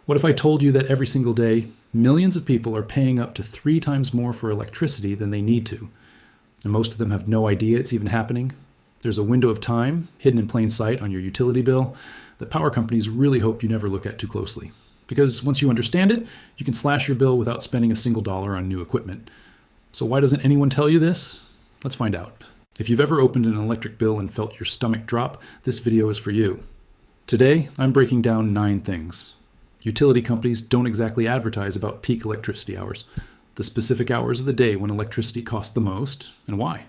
What if I told you that every single day, millions of people are paying up to 3 times more for electricity than they need to? And most of them have no idea it's even happening. There's a window of time, hidden in plain sight on your utility bill, that power companies really hope you never look at too closely. Because once you understand it, you can slash your bill without spending a single dollar on new equipment. So why doesn't anyone tell you this? Let's find out. If you've ever opened an electric bill and felt your stomach drop, this video is for you. Today, I'm breaking down 9 things. Utility companies don't exactly advertise about peak electricity hours, the specific hours of the day when electricity costs the most, and why.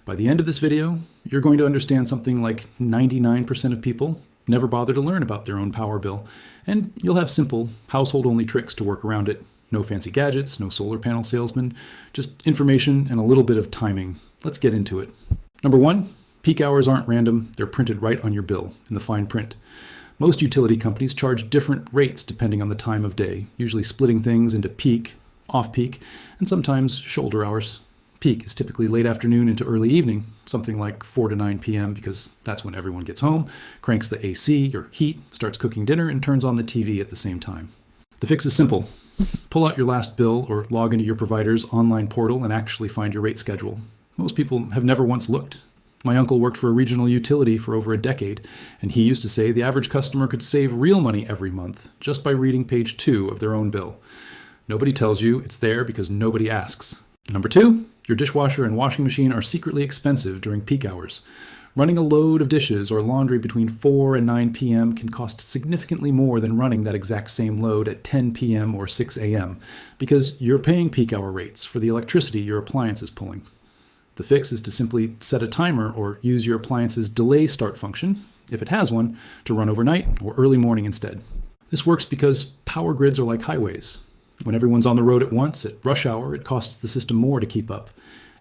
By the end of this video, you're going to understand something like 99% of people never bother to learn about their own power bill, and you'll have simple, household-only tricks to work around it. No fancy gadgets, no solar panel salesman, just information and a little bit of timing. Let's get into it. Number 1, peak hours aren't random, they're printed right on your bill in the fine print. Most utility companies charge different rates depending on the time of day, usually splitting things into peak, off-peak, and sometimes shoulder hours. Peak is typically late afternoon into early evening, something like 4 to 9 p.m. because that's when everyone gets home, cranks the AC or heat, starts cooking dinner, and turns on the TV at the same time. The fix is simple. Pull out your last bill or log into your provider's online portal and actually find your rate schedule. Most people have never once looked. My uncle worked for a regional utility for over a decade, and he used to say the average customer could save real money every month just by reading page 2 of their own bill. Nobody tells you it's there because nobody asks. Number 2, your dishwasher and washing machine are secretly expensive during peak hours. Running a load of dishes or laundry between 4 and 9 p.m. can cost significantly more than running that exact same load at 10 p.m. or 6 a.m. because you're paying peak hour rates for the electricity your appliance is pulling. The fix is to simply set a timer or use your appliance's delay start function, if it has one, to run overnight or early morning instead. This works because power grids are like highways. When everyone's on the road at once, at rush hour, it costs the system more to keep up,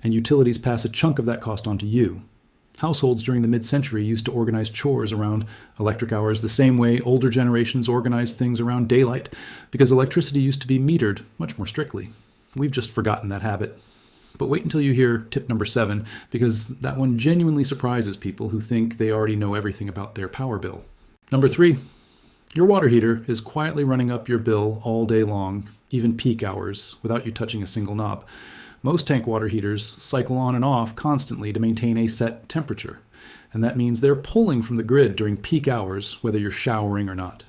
and utilities pass a chunk of that cost on to you. Households during the mid-century used to organize chores around electric hours the same way older generations organized things around daylight, because electricity used to be metered much more strictly. We've just forgotten that habit. But wait until you hear tip number 7, because that one genuinely surprises people who think they already know everything about their power bill. Number 3, your water heater is quietly running up your bill all day long, even peak hours, without you touching a single knob. Most tank water heaters cycle on and off constantly to maintain a set temperature, and that means they're pulling from the grid during peak hours, whether you're showering or not.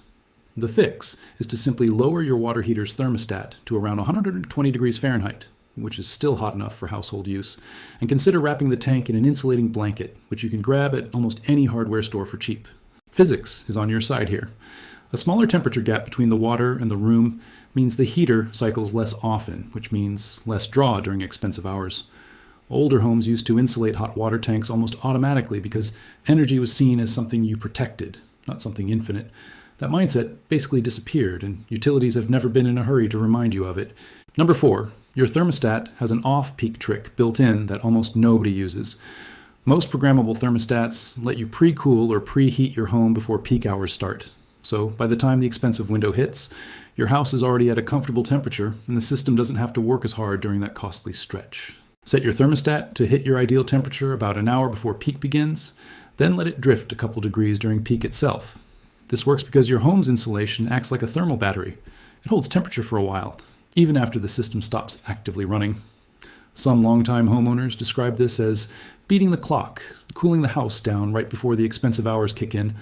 The fix is to simply lower your water heater's thermostat to around 120 degrees Fahrenheit, which is still hot enough for household use, and consider wrapping the tank in an insulating blanket, which you can grab at almost any hardware store for cheap. Physics is on your side here. A smaller temperature gap between the water and the room means the heater cycles less often, which means less draw during expensive hours. Older homes used to insulate hot water tanks almost automatically because energy was seen as something you protected, not something infinite. That mindset basically disappeared, and utilities have never been in a hurry to remind you of it. Number 4, your thermostat has an off-peak trick built in that almost nobody uses. Most programmable thermostats let you pre-cool or preheat your home before peak hours start. So by the time the expensive window hits, your house is already at a comfortable temperature, and the system doesn't have to work as hard during that costly stretch. Set your thermostat to hit your ideal temperature about an hour before peak begins, then let it drift a couple degrees during peak itself. This works because your home's insulation acts like a thermal battery. It holds temperature for a while, even after the system stops actively running. Some longtime homeowners describe this as beating the clock, cooling the house down right before the expensive hours kick in,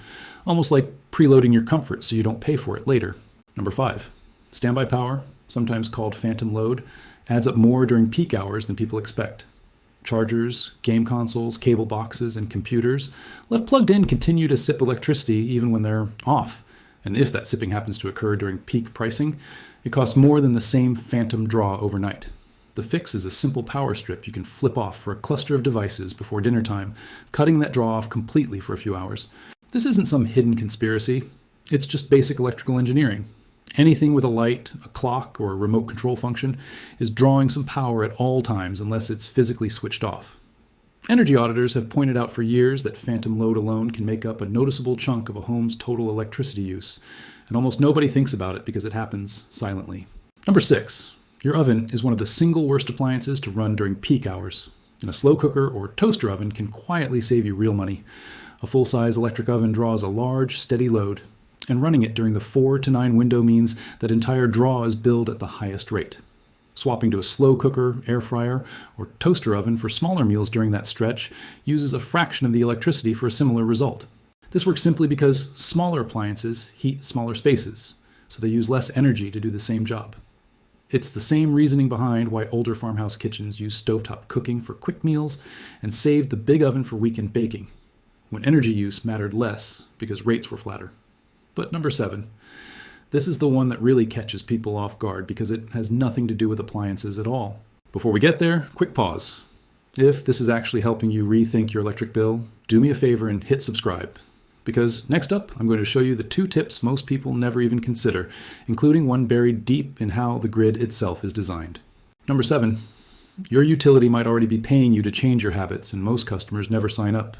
almost like preloading your comfort so you don't pay for it later. Number 5, standby power, sometimes called phantom load, adds up more during peak hours than people expect. Chargers, game consoles, cable boxes, and computers left plugged in continue to sip electricity even when they're off. And if that sipping happens to occur during peak pricing, it costs more than the same phantom draw overnight. The fix is a simple power strip you can flip off for a cluster of devices before dinner time, cutting that draw off completely for a few hours. This isn't some hidden conspiracy. It's just basic electrical engineering. Anything with a light, a clock, or a remote control function is drawing some power at all times unless it's physically switched off. Energy auditors have pointed out for years that phantom load alone can make up a noticeable chunk of a home's total electricity use, and almost nobody thinks about it because it happens silently. Number 6, your oven is one of the single worst appliances to run during peak hours. And a slow cooker or toaster oven can quietly save you real money. A full-size electric oven draws a large, steady load. And running it during the 4 to 9 window means that entire draw is billed at the highest rate. Swapping to a slow cooker, air fryer, or toaster oven for smaller meals during that stretch uses a fraction of the electricity for a similar result. This works simply because smaller appliances heat smaller spaces, so they use less energy to do the same job. It's the same reasoning behind why older farmhouse kitchens use stovetop cooking for quick meals and saved the big oven for weekend baking, when energy use mattered less because rates were flatter. But number 7. This is the one that really catches people off guard because it has nothing to do with appliances at all. Before we get there, quick pause. If this is actually helping you rethink your electric bill, do me a favor and hit subscribe. Because next up, I'm going to show you the 2 tips most people never even consider, including one buried deep in how the grid itself is designed. Number 7, your utility might already be paying you to change your habits, and most customers never sign up.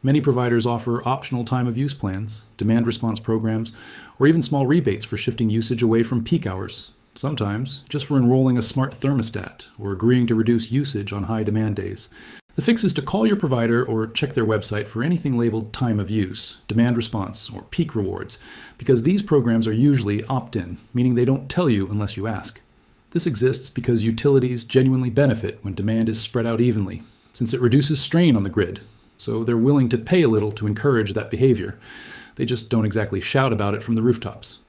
Many providers offer optional time of use plans, demand response programs, or even small rebates for shifting usage away from peak hours, sometimes just for enrolling a smart thermostat or agreeing to reduce usage on high demand days. The fix is to call your provider or check their website for anything labeled time of use, demand response, or peak rewards, because these programs are usually opt-in, meaning they don't tell you unless you ask. This exists because utilities genuinely benefit when demand is spread out evenly, since it reduces strain on the grid, so they're willing to pay a little to encourage that behavior. They just don't exactly shout about it from the rooftops.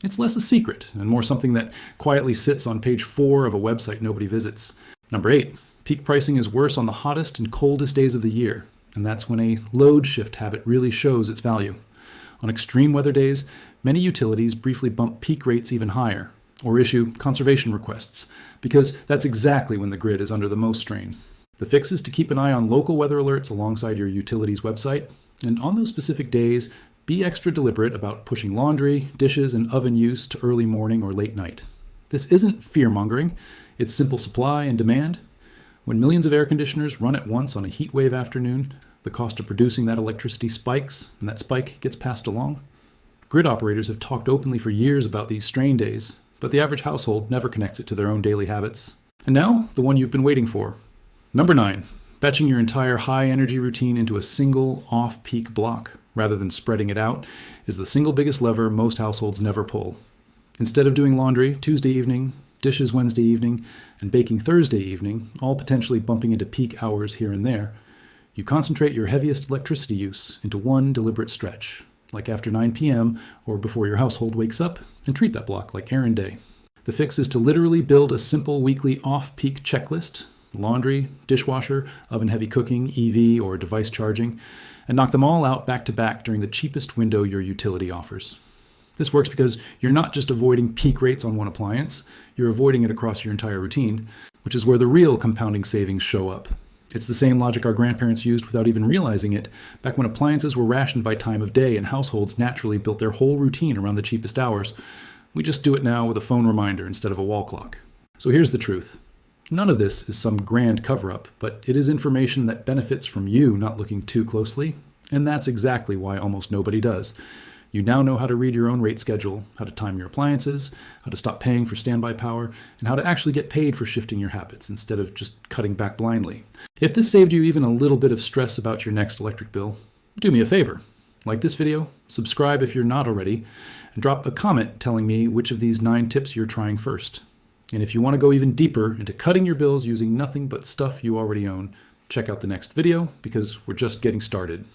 It's less a secret and more something that quietly sits on page 4 of a website nobody visits. Number 8. Peak pricing is worse on the hottest and coldest days of the year, and that's when a load shift habit really shows its value. On extreme weather days, many utilities briefly bump peak rates even higher, or issue conservation requests, because that's exactly when the grid is under the most strain. The fix is to keep an eye on local weather alerts alongside your utility's website, and on those specific days, be extra deliberate about pushing laundry, dishes, and oven use to early morning or late night. This isn't fear-mongering, it's simple supply and demand. When millions of air conditioners run at once on a heat wave afternoon, the cost of producing that electricity spikes, and that spike gets passed along. Grid operators have talked openly for years about these strain days, but the average household never connects it to their own daily habits. And now, the one you've been waiting for. Number 9, batching your entire high-energy routine into a single off-peak block, rather than spreading it out, is the single biggest lever most households never pull. Instead of doing laundry Tuesday evening, dishes Wednesday evening, and baking Thursday evening, all potentially bumping into peak hours here and there, you concentrate your heaviest electricity use into one deliberate stretch, like after 9 p.m. or before your household wakes up, and treat that block like errand day. The fix is to literally build a simple weekly off-peak checklist, laundry, dishwasher, oven-heavy cooking, EV, or device charging, and knock them all out back-to-back during the cheapest window your utility offers. This works because you're not just avoiding peak rates on one appliance, you're avoiding it across your entire routine, which is where the real compounding savings show up. It's the same logic our grandparents used without even realizing it, back when appliances were rationed by time of day and households naturally built their whole routine around the cheapest hours. We just do it now with a phone reminder instead of a wall clock. So here's the truth. None of this is some grand cover-up, but it is information that benefits from you not looking too closely, and that's exactly why almost nobody does. You now know how to read your own rate schedule, how to time your appliances, how to stop paying for standby power, and how to actually get paid for shifting your habits instead of just cutting back blindly. If this saved you even a little bit of stress about your next electric bill, do me a favor. Like this video, subscribe if you're not already, and drop a comment telling me which of these 9 tips you're trying first. And if you want to go even deeper into cutting your bills using nothing but stuff you already own, check out the next video because we're just getting started.